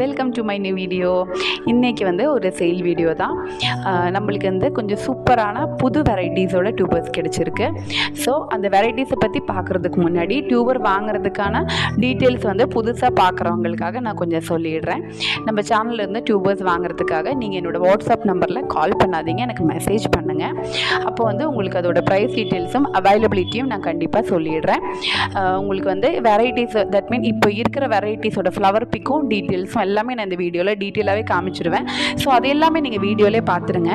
Welcome to my new video. இன்றைக்கி வந்து ஒரு சேல் வீடியோ தான். நம்மளுக்கு வந்து கொஞ்சம் சூப்பரான புது வெரைட்டிஸோட டியூபர்ஸ் கிடச்சிருக்கு. ஸோ அந்த வெரைட்டிஸை பற்றி பார்க்குறதுக்கு முன்னாடி டியூபர் வாங்குறதுக்கான டீட்டெயில்ஸ் வந்து புதுசாக பார்க்குறவங்களுக்காக நான் கொஞ்சம் சொல்லிடுறேன். நம்ம சேனல்லேருந்து டியூபர்ஸ் வாங்குறதுக்காக நீங்கள் என்னோடய வாட்ஸ்அப் நம்பரில் கால் பண்ணாதீங்க, எனக்கு மெசேஜ் பண்ணுங்கள். அப்போ வந்து உங்களுக்கு அதோட ப்ரைஸ் டீட்டெயில்ஸும் அவைலபிலிட்டியும் நான் கண்டிப்பாக சொல்லிடுறேன். உங்களுக்கு வந்து வெரைட்டிஸ் தட் மீன் இப்போ இருக்கிற வெரைட்டிஸோட ஃப்ளவர் பிக்கும் டீட்டெயில்ஸும் எல்லாமே நான் இந்த வீடியோவில் டீட்டெயிலாகவே காமிச்சிடுவேன். ஸோ அது எல்லாமே நீங்கள் வீடியோவிலே பார்த்துருங்க.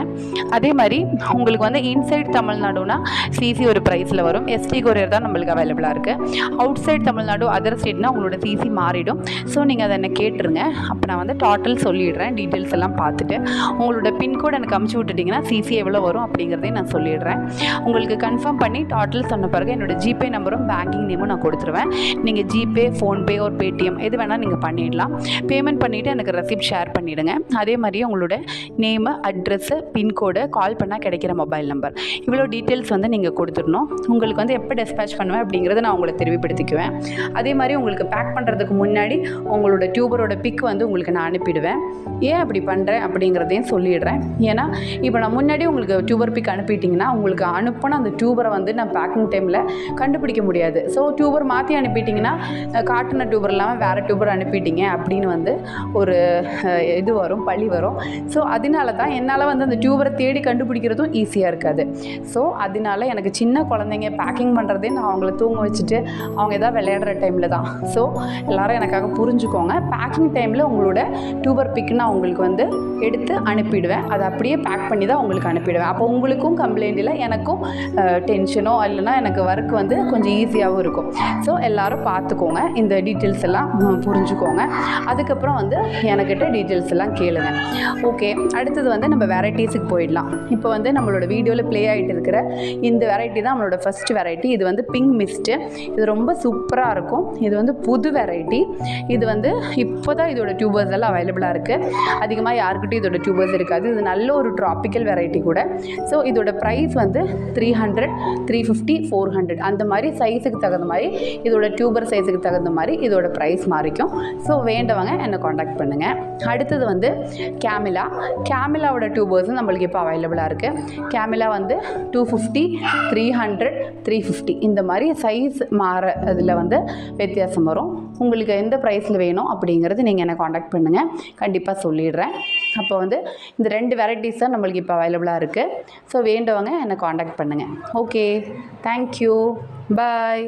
அதே மாதிரி உங்களுக்கு வந்து இன்சைட் தமிழ்நாடுனா சிசி ஒரு ப்ரைஸில் வரும். எஸ்டி கொரியர் தான் நம்மளுக்கு அவைலபிளாக இருக்குது. அவுட் சைட் தமிழ்நாடு அதர் ஸ்டேட்னா உங்களோட சிசி மாறிடும். ஸோ நீங்கள் அதை என்ன கேட்டுருங்க. அப்போ நான் வந்து டோட்டல் சொல்லிடுறேன். டீட்டெயில்ஸ் எல்லாம் பார்த்துட்டு உங்களோட பின்கோட் எனக்கு அமுச்சு விட்டுட்டிங்கன்னா சிசி எவ்வளோ வரும் அப்படிங்கிறதையும் நான் சொல்லிடுறேன். உங்களுக்கு கன்ஃபார்ம் பண்ணி டோட்டல் சொன்ன பிறகு என்னோட ஜிபே நம்பரும் பேங்கிங் நேமும் நான் கொடுத்துருவேன். நீங்கள் ஜிபே, ஃபோன்பே ஒரு பேடிஎம் எது வேணால் நீங்கள் பண்ணிடலாம். பேமெண்ட் பண்ணிவிட்டு எனக்கு ரெசிப்ட் ஷேர் பண்ணிவிடுங்க. அதே மாதிரி உங்களோட நேமு, அட்ரெஸ்ஸு, பின்கோடு, கால் பண்ணால் கிடைக்கிற மொபைல் நம்பர், இவ்வளோ டீட்டெயில்ஸ் வந்து நீங்கள் கொடுத்துடணும். உங்களுக்கு வந்து எப்போ டிஸ்பேச் பண்ணுவேன் அப்படிங்கிறத நான் உங்களுக்கு தெரிவிப்படுத்திக்குவேன். அதே மாதிரி உங்களுக்கு பேக் பண்ணுறதுக்கு முன்னாடி உங்களோட டியூபரோட பிக் வந்து உங்களுக்கு நான் அனுப்பிடுவேன். ஏன் அப்படி பண்ணுறேன் அப்படிங்கிறதையும் சொல்லிடுறேன். ஏன்னா இப்போ நான் முன்னாடி உங்களுக்கு டியூபர் பிக் அனுப்பிட்டிங்கன்னா உங்களுக்கு அனுப்பின அந்த டியூபரை வந்து நான் பேக்கிங் டைமில் கண்டுபிடிக்க முடியாது. ஸோ டியூபர் மாற்றி அனுப்பிட்டிங்கன்னா காட்டின டியூபர் இல்லாமல் வேறு டியூபர் அனுப்பிட்டீங்க அப்படின்னு வந்து ஒரு இது வரும், பழி வரும். ஸோ அதனால தான் என்னால் வந்து அந்த டியூபரை தேடி கண்டுபிடிக்கிறதும் ஈஸியாக இருக்காது. ஸோ அதனால எனக்கு சின்ன குழந்தைங்க பேக்கிங் பண்ணுறதே நான் அவங்கள தூங்க வச்சுட்டு அவங்க எதாவது விளையாடுற டைமில் தான். ஸோ எல்லோரும் எனக்காக புரிஞ்சுக்கோங்க. பேக்கிங் டைமில் உங்களோட டியூபர் பிக் நான் உங்களுக்கு வந்து எடுத்து அனுப்பிடுவேன். அதை அப்படியே பேக் பண்ணி தான் உங்களுக்கு அனுப்பிடுவேன். அப்போ உங்களுக்கும் கம்ப்ளைண்ட் இல்லை, எனக்கும் டென்ஷனோ இல்லைனா எனக்கு ஒர்க் வந்து கொஞ்சம் ஈஸியாகவும் இருக்கும். ஸோ எல்லோரும் பார்த்துக்கோங்க, இந்த டீட்டெயில்ஸ் எல்லாம் புரிஞ்சுக்கோங்க. அதுக்கப்புறம் வந்து எனக்கிட்ட டீட்டெயில்ஸ் எல்லாம் கேளுங்க. ஓகே, அடுத்தது வந்து நம்ம வெரைட்டிஸுக்கு போயிடலாம். இப்போ வந்து நம்மளோட வீடியோவில் ப்ளே ஆகிட்டு இருக்கிற இந்த வெரைட்டி தான் நம்மளோட ஃபஸ்ட் வெரைட்டி. இது வந்து பிங்க் மிஸ்ட்டு. இது ரொம்ப சூப்பராக இருக்கும். இது வந்து புது வெரைட்டி. இது வந்து இப்போ தான் இதோட டியூபர்ஸ் எல்லாம் அவைலபிளாக இருக்குது. அதிகமாக யாருக்கிட்டையும் இதோட டியூபர்ஸ் இருக்காது. இது நல்ல ஒரு ட்ராபிக்கல் வெரைட்டி கூட. ஸோ இதோட ப்ரைஸ் வந்து 300, 350, 400 அந்த மாதிரி சைஸுக்கு தகுந்த மாதிரி இதோட டியூபர் சைஸுக்கு தகுந்த மாதிரி இதோட ப்ரைஸ் மாறிக்கும். ஸோ வேண்டவங்க என்னை காண்டாக்ட் பண்ணுங்கள். அடுத்தது வந்து கேமிலாவோட டியூபர்ஸும் நம்மளுக்கு இப்போ அவைலபிளாக இருக்குது. கேமிலா வந்து 250, 300, 350 இந்த மாதிரி சைஸ் மாற அதில் வந்து வித்தியாசம் வரும். உங்களுக்கு எந்த ப்ரைஸில் வேணும் அப்படிங்கிறது நீங்கள் என்னை காண்டாக்ட் பண்ணுங்கள், கண்டிப்பாக சொல்லிடுறேன். அப்போ வந்து இந்த 2 வெரைட்டிஸ் தான் நம்மளுக்கு இப்போ அவைலபிளாக இருக்குது. ஸோ வேண்டவங்க என்னை காண்டாக்ட் பண்ணுங்கள். ஓகே, தேங்க்யூ, பாய்.